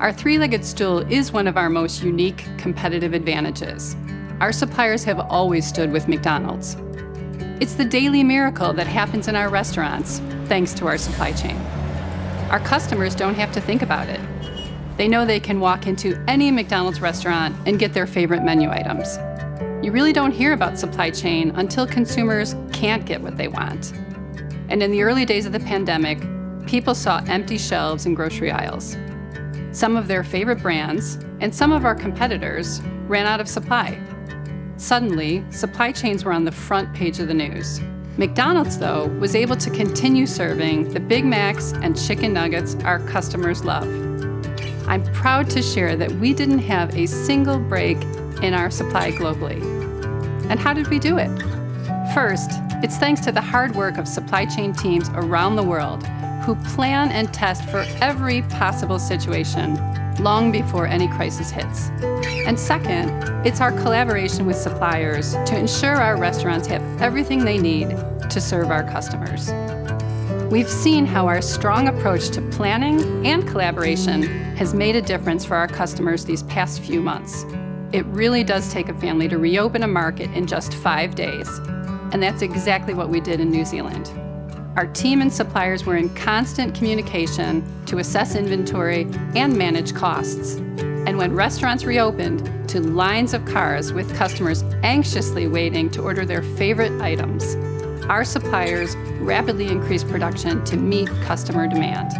Our three-legged stool is one of our most unique competitive advantages. Our suppliers have always stood with McDonald's. It's the daily miracle that happens in our restaurants, thanks to our supply chain. Our customers don't have to think about it. They know they can walk into any McDonald's restaurant and get their favorite menu items. You really don't hear about supply chain until consumers can't get what they want. And in the early days of the pandemic, people saw empty shelves in grocery aisles. Some of their favorite brands and some of our competitors ran out of supply. Suddenly, supply chains were on the front page of the news. McDonald's, though, was able to continue serving the Big Macs and chicken nuggets our customers love. I'm proud to share that we didn't have a single break in our supply globally. And how did we do it? First, it's thanks to the hard work of supply chain teams around the world who plan and test for every possible situation long before any crisis hits. And second, it's our collaboration with suppliers to ensure our restaurants have everything they need to serve our customers. We've seen how our strong approach to planning and collaboration has made a difference for our customers these past few months. It really does take a family to reopen a market in just 5 days, and that's exactly what we did in New Zealand. Our team and suppliers were in constant communication to assess inventory and manage costs. And when restaurants reopened, to lines of cars with customers anxiously waiting to order their favorite items, our suppliers rapidly increased production to meet customer demand.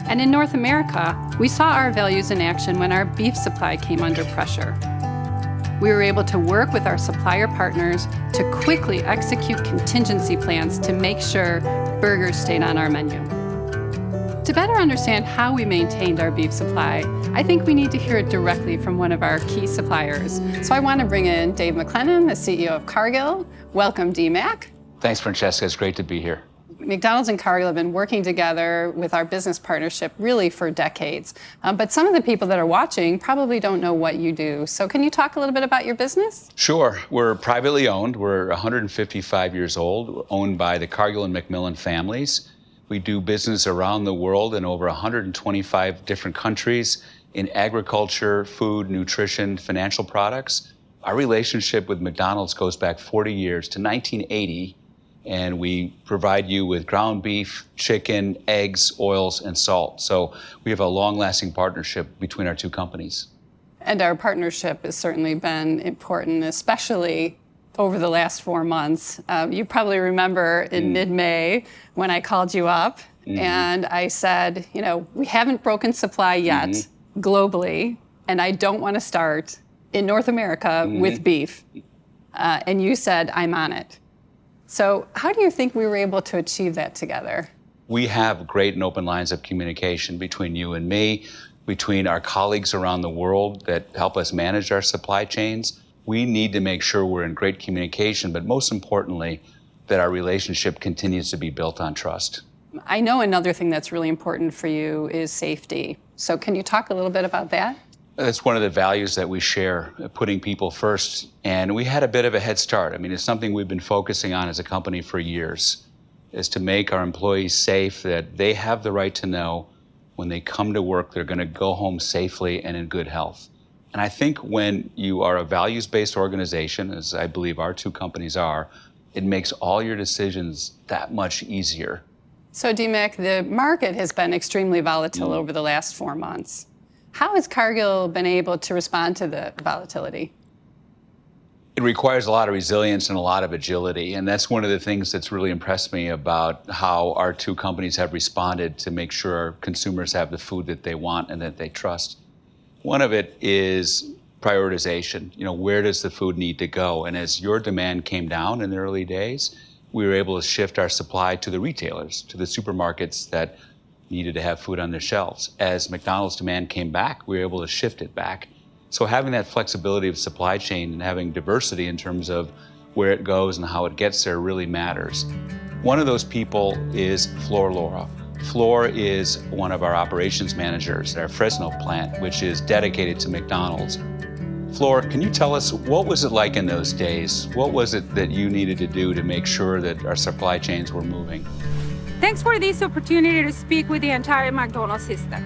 And in North America, we saw our values in action when our beef supply came under pressure. We were able to work with our supplier partners to quickly execute contingency plans to make sure burgers stayed on our menu. To better understand how we maintained our beef supply, I think we need to hear it directly from one of our key suppliers. So I want to bring in Dave McLennan, the CEO of Cargill. Welcome, D-Mac. Thanks, Francesca. It's great to be here. McDonald's and Cargill have been working together with our business partnership really for decades. But some of the people that are watching probably don't know what you do. So can you talk a little bit about your business? Sure. We're privately owned. We're 155 years old. We're owned by the Cargill and McMillan families. We do business around the world in over 125 different countries in agriculture, food, nutrition, financial products. Our relationship with McDonald's goes back 40 years to 1980. And we provide you with ground beef, chicken, eggs, oils, and salt. So we have a long-lasting partnership between our two companies. And our partnership has certainly been important, especially over the last 4 months. You probably remember in mid-May when I called you up and I said, you know, we haven't broken supply yet globally, and I don't want to start in North America with beef. And you said, I'm on it. So how do you think we were able to achieve that together? We have great and open lines of communication between you and me, between our colleagues around the world that help us manage our supply chains. We need to make sure we're in great communication, but most importantly, that our relationship continues to be built on trust. I know another thing that's really important for you is safety. So can you talk a little bit about that? That's one of the values that we share, putting people first. And we had a bit of a head start. I mean, it's something we've been focusing on as a company for years, is to make our employees safe, that they have the right to know when they come to work, they're going to go home safely and in good health. And I think when you are a values-based organization, as I believe our two companies are, it makes all your decisions that much easier. So, D-Mac, the market has been extremely volatile over the last 4 months. How has Cargill been able to respond to the volatility? It requires a lot of resilience and a lot of agility, and that's one of the things that's really impressed me about how our two companies have responded to make sure our consumers have the food that they want and that they trust. One of it is prioritization. You know, where does the food need to go? And as your demand came down in the early days, we were able to shift our supply to the retailers, to the supermarkets that needed to have food on their shelves. As McDonald's demand came back, we were able to shift it back. So having that flexibility of supply chain and having diversity in terms of where it goes and how it gets there really matters. One of those people is Flor Laura. Flor is one of our operations managers at our Fresno plant, which is dedicated to McDonald's. Flor, can you tell us, what was it like in those days? What was it that you needed to do to make sure that our supply chains were moving? Thanks for this opportunity to speak with the entire McDonald's system.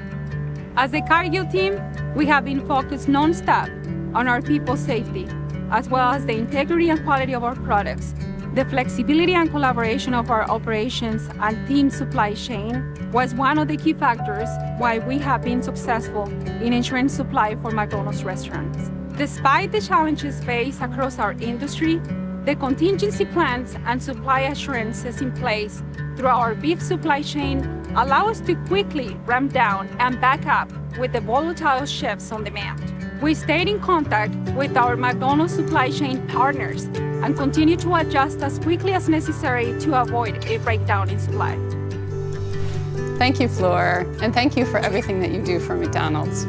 As a Cargill team, we have been focused non-stop on our people's safety, as well as the integrity and quality of our products. The flexibility and collaboration of our operations and team supply chain was one of the key factors why we have been successful in ensuring supply for McDonald's restaurants. Despite the challenges faced across our industry, the contingency plans and supply assurances in place through our beef supply chain allow us to quickly ramp down and back up with the volatile shifts on demand. We stayed in contact with our McDonald's supply chain partners and continue to adjust as quickly as necessary to avoid a breakdown in supply. Thank you, Fleur, and thank you for everything that you do for McDonald's.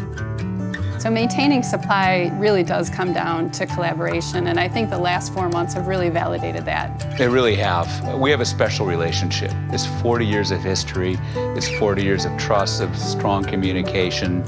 So maintaining supply really does come down to collaboration, and I think the last 4 months have really validated that. They really have. We have a special relationship. It's 40 years of history. It's 40 years of trust, of strong communication,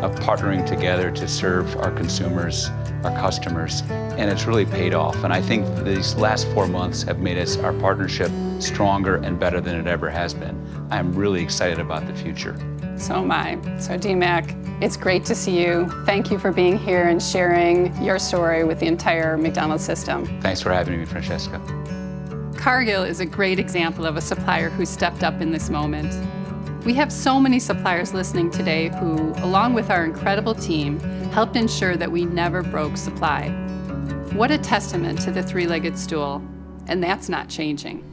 of partnering together to serve our consumers, our customers, and it's really paid off. And I think these last 4 months have made our partnership stronger and better than it ever has been. I'm really excited about the future. So am I. So DMAC, it's great to see you. Thank you for being here and sharing your story with the entire McDonald's system. Thanks for having me, Francesca. Cargill is a great example of a supplier who stepped up in this moment. We have so many suppliers listening today who, along with our incredible team, helped ensure that we never broke supply. What a testament to the three-legged stool, and that's not changing.